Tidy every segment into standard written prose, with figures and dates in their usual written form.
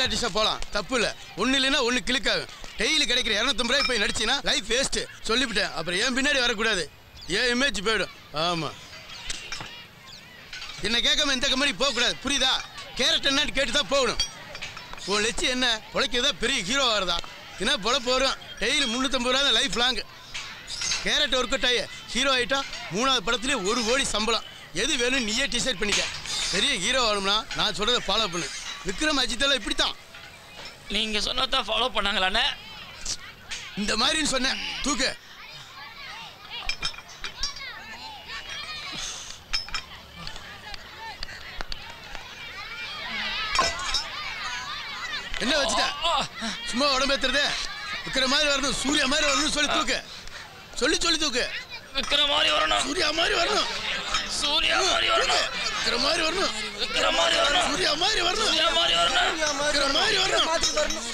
ஆர்டிஸ்டா போலாம், தப்பு இல்லை. ஒண்ணு இல்லைன்னா ஒண்ணு கிளிக் ஆகும். டெய்லி கிடைக்கிற 250 ரூபாய் போய் நடிச்சினா லைஃப் வேஸ்ட். சொல்லிவிட்டேன், அப்புறம் ஏன் பின்னாடி வரக்கூடாது, ஏன் இமேஜ் போயிடும். ஆமா, என்ன கேட்காம இந்த கம்பெனி போகக்கூடாது, புரியுதா? கேரட் என்னன்னு கேட்டு தான் போகணும். உன் லட்சியம் என்ன? உழைக்கிறதா பெரிய ஹீரோ ஆகிறதா? தினா பொழப்பு வரும். டெய்லி 350 ரூபா தான் life long. Carrot work out ஆகி ஹீரோ ஆகிட்டா 3வது படத்துலேயே 1 கோடி சம்பளம். எது வேணும்னு நீயே டிசைட் பண்ணிக்க. பெரிய ஹீரோ ஆகணும்னா நான் சொல்கிறத ஃபாலோ பண்ணு. விக்ரம் அஜித்தெல்லாம் இப்படித்தான். நீங்கள் சொன்னதான் ஃபாலோ பண்ணாங்களாண்ணே? இந்த மாதிரின்னு சொன்னேன். தூக்கு. என்ன வச்சுட்ட? சும்மா உடம்பேத்துறதே. விக்கிற மாதிரி வரணும், சூர்யா மாதிரி வரணும் சொல்லி தூக்கு. சொல்லி தூக்கு. விக்கிற மாதிரி வரணும், சூர்யா மாதிரி வரணும், சூர்யா மாதிரி வரணும், விக்கிற மாதிரி வரணும், விக்கிற மாதிரி வரணும், சூர்யா மாதிரி வரணும், சூர்யா மாதிரி வரணும், விக்கிற மாதிரி வரணும்,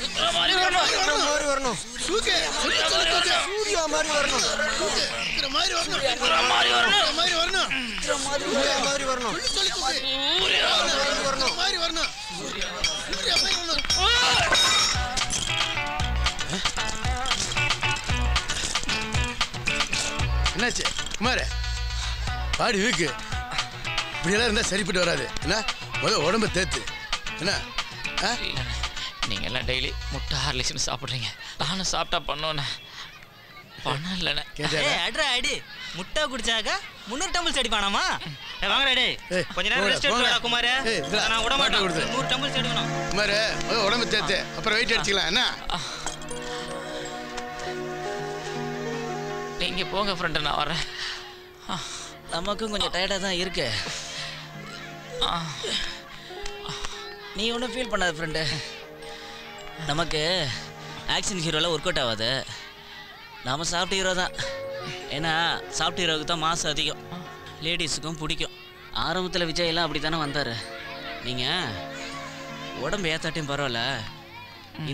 விக்கிற மாதிரி வரணும், விக்கிற மாதிரி வரணும், தூக்கு. சொல்லி தூக்கு. சூர்யா மாதிரி வரணும், தூக்கு. விக்கிற மாதிரி வரணும், விக்கிற மாதிரி வரணும், விக்கிற மாதிரி வரணும், விக்கிற மாதிரி வரணும், சொல்லி தூக்கு. சூர்யா விக்கிற மாதிரி வரணும், சூர்யா மாதிரி வரணும். என்னாச்சு குமார்? பாடி வீக்கு. இப்படியெல்லாம் இருந்தால் சரிப்பட்டு வராது. என்ன முதல் உடம்பு தேத்து. என்ன நீங்கள் எல்லாம் டெய்லி முட்டை ஹார்லிக்ஸ்னு சாப்பிட்றீங்க, நானும் சாப்பிட்டா பண்ணோன்னே பணம் இல்லைண்ணே. அட்ரா அடி. முட்டை குடிச்சாக்க 300 டம்பிள்ஸ் அடிப்பானாமா? வாங்கடா டே. கொஞ்ச நேரம் ரெஸ்ட் எடுத்துடா குமார். நான் விட மாட்டேன். 100 டம்பிள்ஸ் எடுக்கணும் குமார். முதல் உடம்பு தேத்து, அப்புறம் வெயிட் அடிச்சுக்கலாம். என்ன நீங்கள் போங்க ஃப்ரெண்டு, நான் வரேன். நமக்கும் கொஞ்சம் டயர்டாக தான் இருக்கு. நீ ஒன்றும் ஃபீல் பண்ணாத ஃப்ரெண்டு. நமக்கு ஆக்ஷன் ஹீரோலாம் ஒர்க் அவுட் ஆகாது. நாம் சாஃப்ட் ஹீரோ தான். ஏன்னா சாஃப்ட் ஹீரோவுக்கு தான் மாசம் அதிகம், லேடிஸுக்கும் பிடிக்கும். ஆரம்பத்தில் விஜயெல்லாம் அப்படி தானே வந்தார். நீங்கள் உடம்பு ஏற்றாட்டியும் பரவாயில்ல,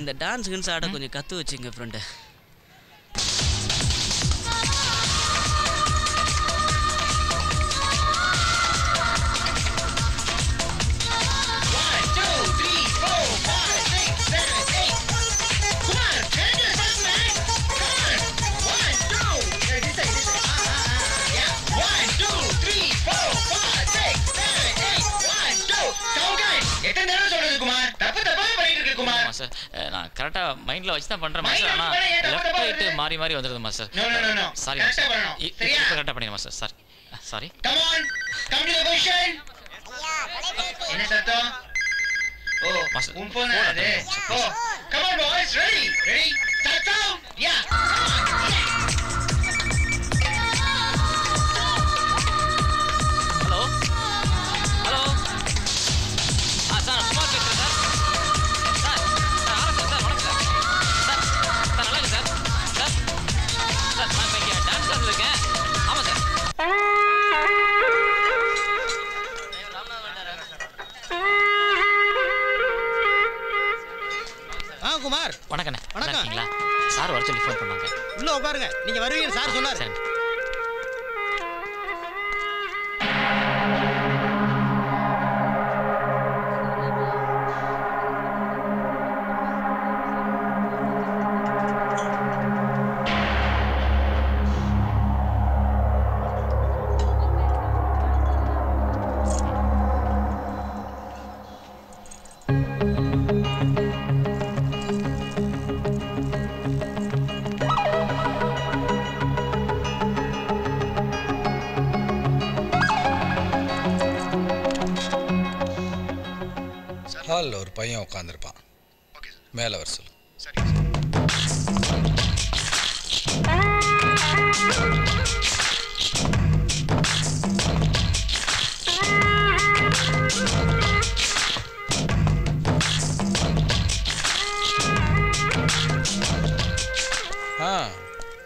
இந்த டான்ஸ் கின்ஸ் ஆட கொஞ்சம் கற்று வச்சுங்க ஃப்ரெண்டு. சார் நான் கரெக்டாக மைண்டில் வச்சு தான் பண்ணுறேன் மாஸ்டர். ஆனால் லெஃப்ட் ரைட்டு மாறி மாறி வந்துடுது மாஸ்டர். சாரி மாஸ்டர், இப்போ கரெக்டாக பண்ணிடுமா சார்? Sorry sorry. என்ன சத்தம்? ஓ மாஸ்டர் உன் போன் அது. Oh come on boys, ready ready start sound. Yeah hello hello. Sir சும்மா பேசுகிறேன் சார். சார் சார் ஆரம்பிச்சேன் சார். வணக்கம் சார். சார் சார் நல்லா இருக்கு சார். சார் சார் நான் இப்போ இங்கே டான்ஸ் கிளாஸ் இருக்கேன். ஆமாம் சார். குமார். வணக்கண்ணே. வணக்கம். இருக்கீங்களா? சார் வர சொல்லி ஃபோன் பண்ணாங்க. உள்ள உட்காருங்க, நீங்க வருவீங்கன்னு சார் சொன்னார். சரி. ஹாலில் ஒரு பையன் உட்காந்துருப்பான். மேலே வர சொல்லு.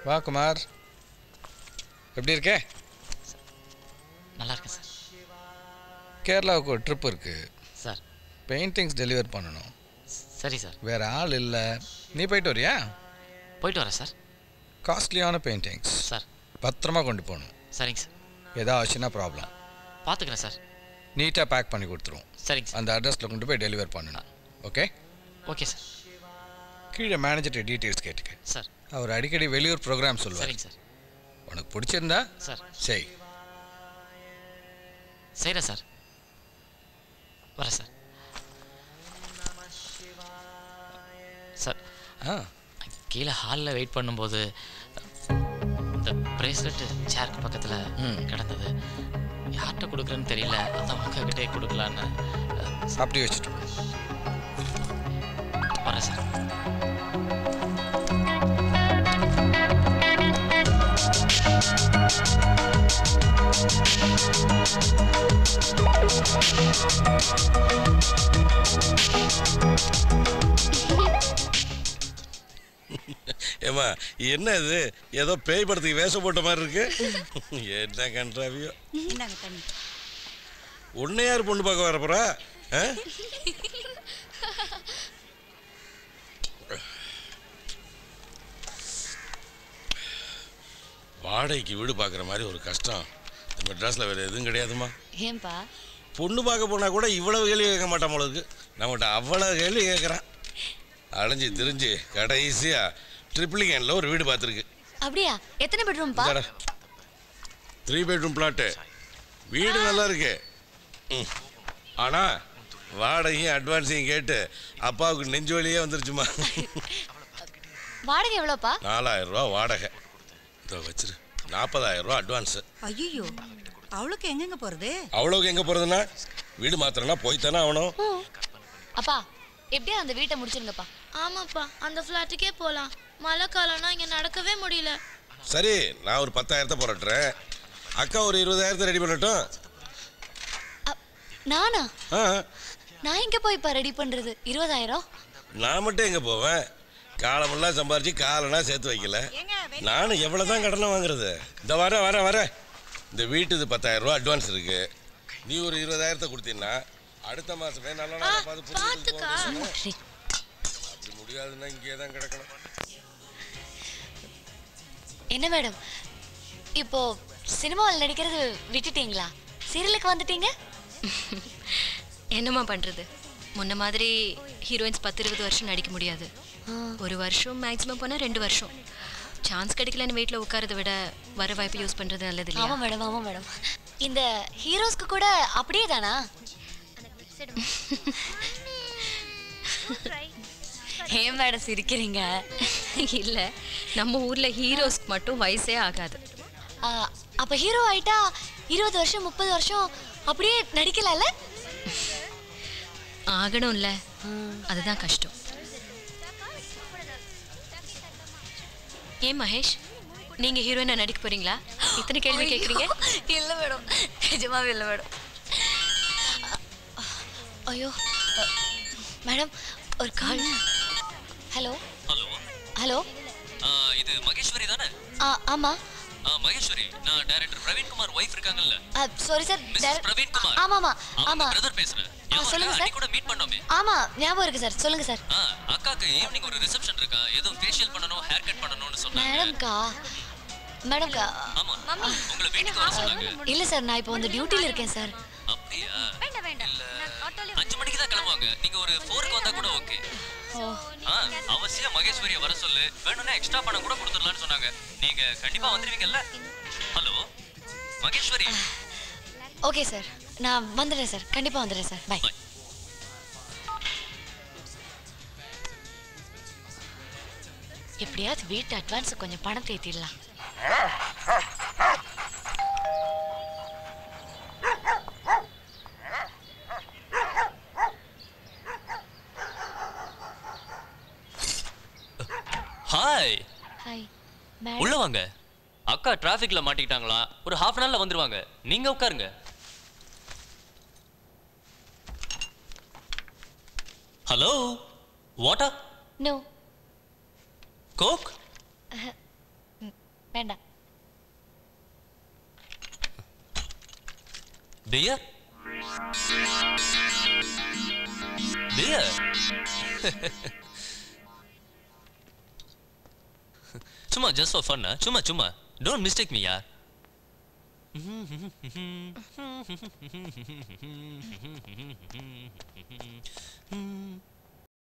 வா குமார், எப்படி இருக்கே? நல்லா இருக்கேன் சார். கேரளாவுக்கு ஒரு ட்ரிப் இருக்கு சார். பெயிண்டிங்ஸ் டெலிவர் பண்ணணும். சரி சார். வேறு ஆள் இல்லை, நீ போயிட்டு வரியா? போயிட்டு வரேன் சார். காஸ்ட்லியான பெயிண்டிங்ஸ் சார். பத்திரமா கொண்டு போகணும். சரிங்க சார். ஏதாவது ஆச்சுன்னா ப்ராப்ளம். பார்த்துக்கிறேன் சார். நீட்டாக பேக் பண்ணி கொடுத்துருவோம். சரிங்க சார். அந்த அட்ரஸில் கொண்டு போய் டெலிவர் பண்ணணும். ஓகே? Okay sir. கீழே மேனேஜர்கிட்ட டீட்டெயில்ஸ் கேட்டுக்க. சார். அவர் அடிக்கடி வெளியூர் ப்ரோக்ராம் சொல்லுவார். சரிங்க சார். உனக்கு பிடிச்சிருந்தா சார் சரி. சரிடா சார். வரேன் சார். சார் கீழே ஹாலில் வெயிட் பண்ணும்போது இந்த ப்ரேஸ்லெட்டு சேருக்கு பக்கத்தில் கிடந்தது. யார்கிட்ட கொடுக்குறேன்னு தெரியல, அதான் உங்ககிட்டே கொடுக்கலான்னு. அப்படி வச்சுட்டு வரேன் சார். ஏமா என்ன இது, ஏதோ பேய் படத்துக்கு வேஷம் போட்ட மாதிரி இருக்கு. என்ன கன்றாவியோ. உன்னை யார் பொண்ணு பார்க்க வரப்போறா? வாடகைக்கு வீடு பார்க்குற மாதிரி ஒரு கஷ்டம் இந்த மெட்ராஸில் வேறு எதுவும் கிடையாதுமா. ஏன்பா? பொண்ணு பார்க்க போனால் கூட இவ்வளவு கேள்வி கேட்க மாட்டான் உங்களுக்கு. நம்மகிட்ட அவ்வளோ கேள்வி கேட்குறான். அலைஞ்சு திரிஞ்சு கடைசியா ட்ரிப்ளிகேனில் ஒரு வீடு பார்த்துருக்கு. அப்படியா? எத்தனை பெட்ரூம்பா? 3 bedroom பிளாட்டு. வீடு நல்லா இருக்கு. ஆனால் வாடகையும் அட்வான்ஸையும் கேட்டு அப்பாவுக்கு நெஞ்சு வலியே வந்துருச்சுமா. வாடகை எவ்வளோப்பா? 4000 ரூபா வாடகை. இதோ வச்சிரு. 40,000 ரூபா அட்வான்ஸு. ஐயோ, அவளுக்கு எங்கெங்க போகிறது? அவ்வளோக்கு எங்கே போகிறதுன்னா வீடு மாத்திரம்னா போய்த்தானே ஆகணும். அப்பா எப்படியா அந்த வீட்டை முடிச்சிருங்கப்பா. ஆமாப்பா, அந்த ஃப்ளாட்டுக்கே போகலாம். மழை காலம்னா இங்கே நடக்கவே முடியல. சரி, நான் ஒரு 10,000 போராட்டுறேன். அக்கா ஒரு 20,000 ரெடி பண்ணட்டும். நானா? நான் எங்கே போய்ப்பா ரெடி பண்ணுறது 20,000? நான் மட்டும் எங்கே போவேன்? காலமெல்லாம் சம்பாரிச்சு காலனா சேர்த்து வைக்கல. நானும் எவ்வளோ தான் கடனை வாங்குறது? இந்த வரேன். இந்த வீட்டுக்கு 10,000 ரூபா அட்வான்ஸ் இருக்கு. நீ ஒரு 20,000 கொடுத்தீங்கன்னா அடுத்த மாதமே நல்லா பார்த்து அப்படி முடியாதுன்னா இங்கே தான் கிடக்கணும். என்ன மேடம், இப்போ சினிமாவில் நடிக்கிறது விட்டுட்டீங்களா? சீரியலுக்கு வந்துட்டீங்க? என்னம்மா பண்ணுறது, முன்ன மாதிரி ஹீரோயின்ஸ் 10-20 வருஷம் நடிக்க முடியாது. ஒரு வருஷம் மேக்ஸிமம் போனால் 2 வருஷம். சான்ஸ் கிடைக்கலன்னு வீட்டில் உட்காரதை விட வர வாய்ப்பு யூஸ் பண்ணுறது நல்லது இல்லையா? ஆமாம் மேடம். இந்த ஹீரோஸ்க்கு கூட அப்படியே தானா? ஏன் மேடம் சிரிக்கிறீங்க? இல்லை, நம்ம ஊரில் ஹீரோஸ்க்கு மட்டும் வயசே ஆகாது. அப்போ ஹீரோ ஆயிட்டா 20 வருஷம் 30 வருஷம் அப்படியே நடிக்கலாம்ல? ஆகணும்ல, அதுதான் கஷ்டம். ஏன் மகேஷ், நீங்கள் ஹீரோயினா நடிக்க போகிறீங்களா? இத்தனை கேள்வி கேட்குறீங்க. இல்லை மேடம், நிஜமாவே இல்லை மேடம். ஐயோ மேடம், ஒரு கால். ஹலோ. இது மகேஸ்வரி தானே? ஆமாம். மகேஸ்வரி, நான் டைரக்டர் பிரவீன் குமார் வைஃப் இருக்காங்கல்ல? Sorry sir, mister Praveen Kumar. ஆமா பிரதர் பேசுறேன். சொல்லுங்க சார். கூட மீட் பண்ணோமே. ஆமா, ஞாபகம் இருக்கு சார். சொல்லுங்க சார். அக்காக்கு ஈவினிங் ஒரு ரிசப்ஷன் இருக்கா, ஏதோ ஃபேஷியல் பண்ணனும், ஹேர் கட் பண்ணனும்னு சொன்னாங்க. மேடம்க்கா. ஆமா, உங்களை வீட்டுக்கு வர சொன்னாங்க. இல்ல சார், நான் இப்போ வந்து டியூட்டில இருக்கேன் சார். அப்படியா? இல்ல, 5 மணிக்கு தான் கிளம்புவாங்க. நீங்க ஒரு 4க்கு வந்தா கூட ஓகே. அவசியம் மகேஸ்வரியை வர சொல்லு. வேணும்னா எக்ஸ்ட்ரா பணம் கூட கொடுத்துடலாம்னு சொன்னாங்க. நீங்க கண்டிப்பா வந்துருவீங்கல்ல? ஹலோ மகேஸ்வரி. ஓகே சார், நான் வந்துடுறேன் சார். கண்டிப்பா வந்துடுறேன் சார். பை. எப்படியாவது வீட்டு அட்வான்ஸ் கொஞ்சம் பணம் தேத்திடலாம். ஹாய். மேடம். உள்ள வாங்க. அக்கா டிராஃபிக்ல மாட்டிக்கிட்டாங்களா? ஒரு half an hourல வந்துருவாங்க. நீங்க உட்காருங்க. Hello, water? நோ. கோக்? வேண்டாம். பியர்? பியர்? சும்மா just for fun. சும்மா don't mistake me yaar.